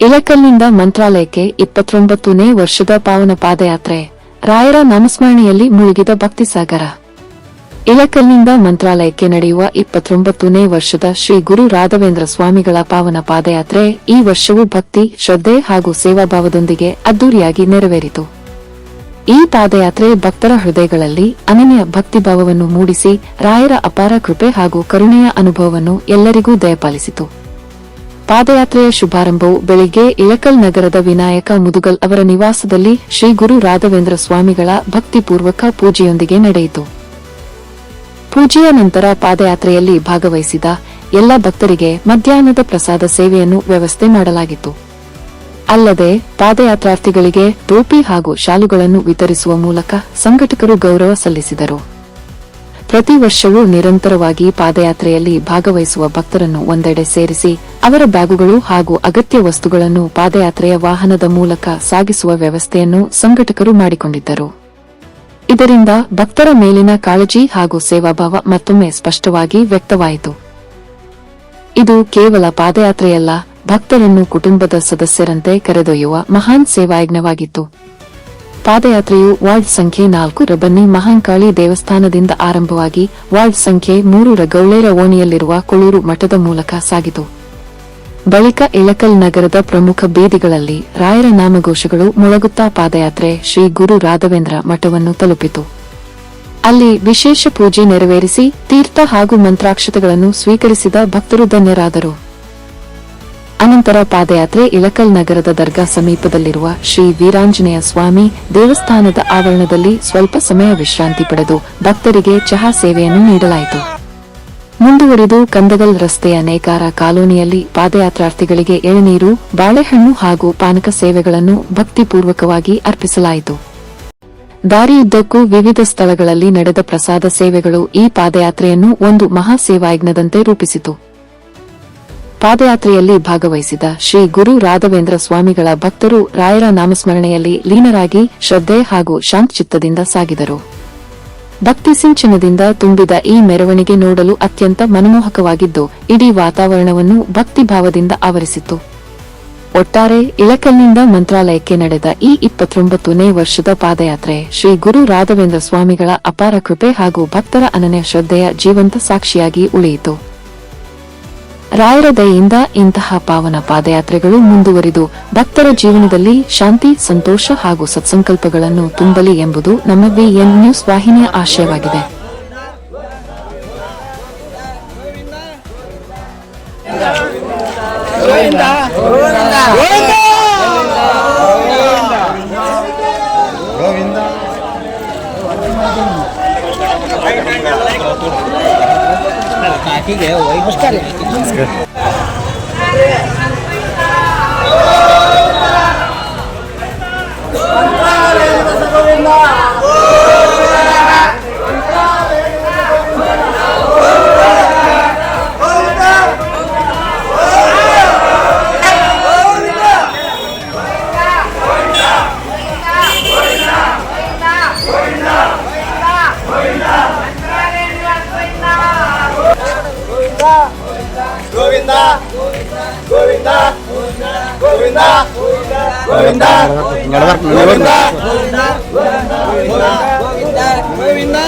ಇಳಕಲ್ನಿಂದ ಮಂತ್ರಾಲಯಕ್ಕೆ 29ನೇ ವರ್ಷದ ಪಾವನ ಪಾದಯಾತ್ರೆ. ರಾಯರ ನಾಮಸ್ಮರಣೆಯಲ್ಲಿ ಮುಳುಗಿದ ಭಕ್ತಿಸಾಗರ. ಇಳಕಲ್ನಿಂದ ಮಂತ್ರಾಲಯಕ್ಕೆ ನಡೆಯುವ 29ನೇ ವರ್ಷದ ಶ್ರೀ ಗುರು ರಾಘವೇಂದ್ರ ಸ್ವಾಮಿಗಳ ಪಾವನ ಪಾದಯಾತ್ರೆ ಈ ವರ್ಷವೂ ಭಕ್ತಿ, ಶ್ರದ್ಧೆ ಹಾಗೂ ಸೇವಾಭಾವದೊಂದಿಗೆ ಅದ್ದೂರಿಯಾಗಿ ನೆರವೇರಿತು. ಈ ಪಾದಯಾತ್ರೆ ಭಕ್ತರ ಹೃದಯಗಳಲ್ಲಿ ಅನನ್ಯ ಭಕ್ತಿಭಾವವನ್ನು ಮೂಡಿಸಿ ರಾಯರ ಅಪಾರ ಕೃಪೆ ಹಾಗೂ ಕರುಣೆಯ ಅನುಭವವನ್ನು ಎಲ್ಲರಿಗೂ ದಯಪಾಲಿಸಿತು. ಪಾದಯಾತ್ರೆಯ ಶುಭಾರಂಭವು ಬೆಳಿಗ್ಗೆ ಇಳಕಲ್ ನಗರದ ವಿನಾಯಕ ಮುದುಗಲ್ ಅವರ ನಿವಾಸದಲ್ಲಿ ಶ್ರೀ ಗುರು ರಾಘವೇಂದ್ರ ಸ್ವಾಮಿಗಳ ಭಕ್ತಿಪೂರ್ವಕ ಪೂಜೆಯೊಂದಿಗೆ ನಡೆಯಿತು. ಪೂಜೆಯ ನಂತರ ಪಾದಯಾತ್ರೆಯಲ್ಲಿ ಭಾಗವಹಿಸಿದ ಎಲ್ಲ ಭಕ್ತರಿಗೆ ಮಧ್ಯಾಹ್ನದ ಪ್ರಸಾದ ಸೇವೆಯನ್ನು ವ್ಯವಸ್ಥೆ ಮಾಡಲಾಗಿತ್ತು. ಅಲ್ಲದೆ ಪಾದಯಾತ್ರಾರ್ಥಿಗಳಿಗೆ ಟೋಪಿ ಹಾಗೂ ಶಾಲುಗಳನ್ನು ವಿತರಿಸುವ ಮೂಲಕ ಸಂಘಟಕರು ಗೌರವ ಸಲ್ಲಿಸಿದರು. ಪ್ರತಿ ವರ್ಷವೂ ನಿರಂತರವಾಗಿ ಪಾದಯಾತ್ರೆಯಲ್ಲಿ ಭಾಗವಹಿಸುವ ಭಕ್ತರನ್ನು ಒಂದೆಡೆ ಸೇರಿಸಿ ಅವರ ಬ್ಯಾಗುಗಳು ಹಾಗೂ ಅಗತ್ಯ ವಸ್ತುಗಳನ್ನು ಪಾದಯಾತ್ರೆಯ ವಾಹನದ ಮೂಲಕ ಸಾಗಿಸುವ ವ್ಯವಸ್ಥೆಯನ್ನು ಸಂಘಟಕರು ಮಾಡಿಕೊಂಡಿದ್ದರು. ಇದರಿಂದ ಭಕ್ತರ ಮೇಲಿನ ಕಾಳಜಿ ಹಾಗೂ ಸೇವಾಭಾವ ಮತ್ತೊಮ್ಮೆ ಸ್ಪಷ್ಟವಾಗಿ ವ್ಯಕ್ತವಾಯಿತು. ಇದು ಕೇವಲ ಪಾದಯಾತ್ರೆಯಲ್ಲ, ಭಕ್ತರನ್ನು ಕುಟುಂಬದ ಸದಸ್ಯರಂತೆ ಕರೆದೊಯ್ಯುವ ಮಹಾನ್ ಸೇವಾಯಜ್ಞವಾಗಿತ್ತು. ಪಾದಯಾತ್ರೆಯು ವಾರ್ಡ್ ಸಂಖ್ಯೆ 4 ರ ಬನ್ನಿ ಮಹಾಂಕಾಳಿ ದೇವಸ್ಥಾನದಿಂದ ಆರಂಭವಾಗಿ ವಾರ್ಡ್ ಸಂಖ್ಯೆ 3 ರ ಗೌಳೇರ ಓಣಿಯಲ್ಲಿರುವ ಕೊಳೂರು ಮಠದ ಮೂಲಕ ಸಾಗಿತು. ಬಳಿಕ ಇಳಕಲ್ ನಗರದ ಪ್ರಮುಖ ಬೀದಿಗಳಲ್ಲಿ ರಾಯರ ನಾಮಘೋಷಗಳು ಮೊಳಗುತ್ತಾ ಪಾದಯಾತ್ರೆ ಶ್ರೀ ಗುರು ರಾಘವೇಂದ್ರ ಮಠವನ್ನು ತಲುಪಿತು. ಅಲ್ಲಿ ವಿಶೇಷ ಪೂಜೆ ನೆರವೇರಿಸಿ ತೀರ್ಥ ಹಾಗೂ ಮಂತ್ರಾಕ್ಷತೆಗಳನ್ನು ಸ್ವೀಕರಿಸಿದ ಭಕ್ತರು ಧನ್ಯರಾದರು. ಅನಂತರ ಪಾದಯಾತ್ರೆ ಇಳಕಲ್ ನಗರದ ದರ್ಗಾ ಸಮೀಪದಲ್ಲಿರುವ ಶ್ರೀ ವೀರಾಂಜನೇಯ ಸ್ವಾಮಿ ದೇವಸ್ಥಾನದ ಆವರಣದಲ್ಲಿ ಸ್ವಲ್ಪ ಸಮಯ ವಿಶ್ರಾಂತಿ ಪಡೆದು ಭಕ್ತರಿಗೆ ಚಹಾ ಸೇವೆಯನ್ನು ನೀಡಲಾಯಿತು. ಮುಂದುವರಿದು ಕಂದಗಲ್ ರಸ್ತೆಯ ನೇಕಾರ ಕಾಲೋನಿಯಲ್ಲಿ ಪಾದಯಾತ್ರಾರ್ಥಿಗಳಿಗೆ ಎಳನೀರು, ಬಾಳೆಹಣ್ಣು ಹಾಗೂ ಪಾನಕ ಸೇವೆಗಳನ್ನು ಭಕ್ತಿಪೂರ್ವಕವಾಗಿ ಅರ್ಪಿಸಲಾಯಿತು. ದಾರಿಯುದ್ದಕ್ಕೂ ವಿವಿಧ ಸ್ಥಳಗಳಲ್ಲಿ ನಡೆದ ಪ್ರಸಾದ ಸೇವೆಗಳು ಈ ಪಾದಯಾತ್ರೆಯನ್ನು ಒಂದು ಮಹಾ ಸೇವಾಯಜ್ಞದಂತೆ ರೂಪಿಸಿತು. ಪಾದಯಾತ್ರೆಯಲ್ಲಿ ಭಾಗವಹಿಸಿದ ಶ್ರೀ ಗುರು ರಾಘವೇಂದ್ರ ಸ್ವಾಮಿಗಳ ಭಕ್ತರು ರಾಯರ ನಾಮಸ್ಮರಣೆಯಲ್ಲಿ ಲೀನರಾಗಿ ಶ್ರದ್ಧೆ ಹಾಗೂ ಶಾಂತಚಿತ್ತದಿಂದ ಸಾಗಿದರು. ಭಕ್ತಿ ಸಿಂಚನದಿಂದ ತುಂಬಿದ ಈ ಮೆರವಣಿಗೆ ನೋಡಲು ಅತ್ಯಂತ ಮನಮೋಹಕವಾಗಿದ್ದು ಇಡೀ ವಾತಾವರಣವನ್ನು ಭಕ್ತಿಭಾವದಿಂದ ಆವರಿಸಿತು. ಒಟ್ಟಾರೆ ಇಳಕಲ್ನಿಂದ ಮಂತ್ರಾಲಯಕ್ಕೆ ನಡೆದ ಈ 29ನೇ ವರ್ಷದ ಪಾದಯಾತ್ರೆ ಶ್ರೀ ಗುರು ರಾಘವೇಂದ್ರ ಸ್ವಾಮಿಗಳ ಅಪಾರ ಕೃಪೆ ಹಾಗೂ ಭಕ್ತರ ಅನನ್ಯ ಶ್ರದ್ಧೆಯ ಜೀವಂತ ಸಾಕ್ಷಿಯಾಗಿ ಉಳಿಯಿತು. ರಾಯರ ದಯೆಯಿಂದ ಇಂತಹ ಪಾವನ ಪಾದಯಾತ್ರೆಗಳು ಮುಂದುವರಿದು ಭಕ್ತರ ಜೀವನದಲ್ಲಿ ಶಾಂತಿ, ಸಂತೋಷ ಹಾಗೂ ಸತ್ಸಂಕಲ್ಪಗಳನ್ನು ತುಂಬಲಿ ಎಂಬುದು ನಮ್ಮ ವಿಎನ್ ನ್ಯೂಸ್ ವಾಹಿನಿಯ ಆಶಯವಾಗಿದೆ. ನಮಸ್ಕಾರ. ಗೋವಿಂದ ಗೋವಿಂದ ಗೋವಿಂದ ಗೋವಿಂದ ಗೋವಿಂದ ಗೋವಿಂದ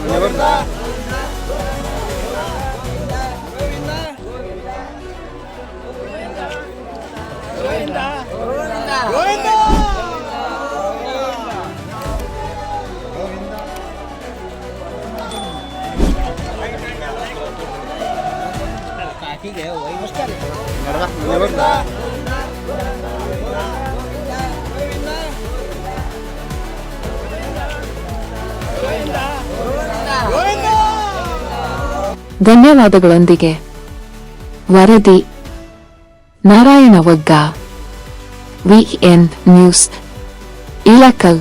Govinda. ಧನ್ಯವಾದಗಳೊಂದಿಗೆ ವರದಿ ನಾರಾಯಣ ವಗ್ಗ, ವಿಎನ್ ನ್ಯೂಸ್, ಇಳಕಲ್.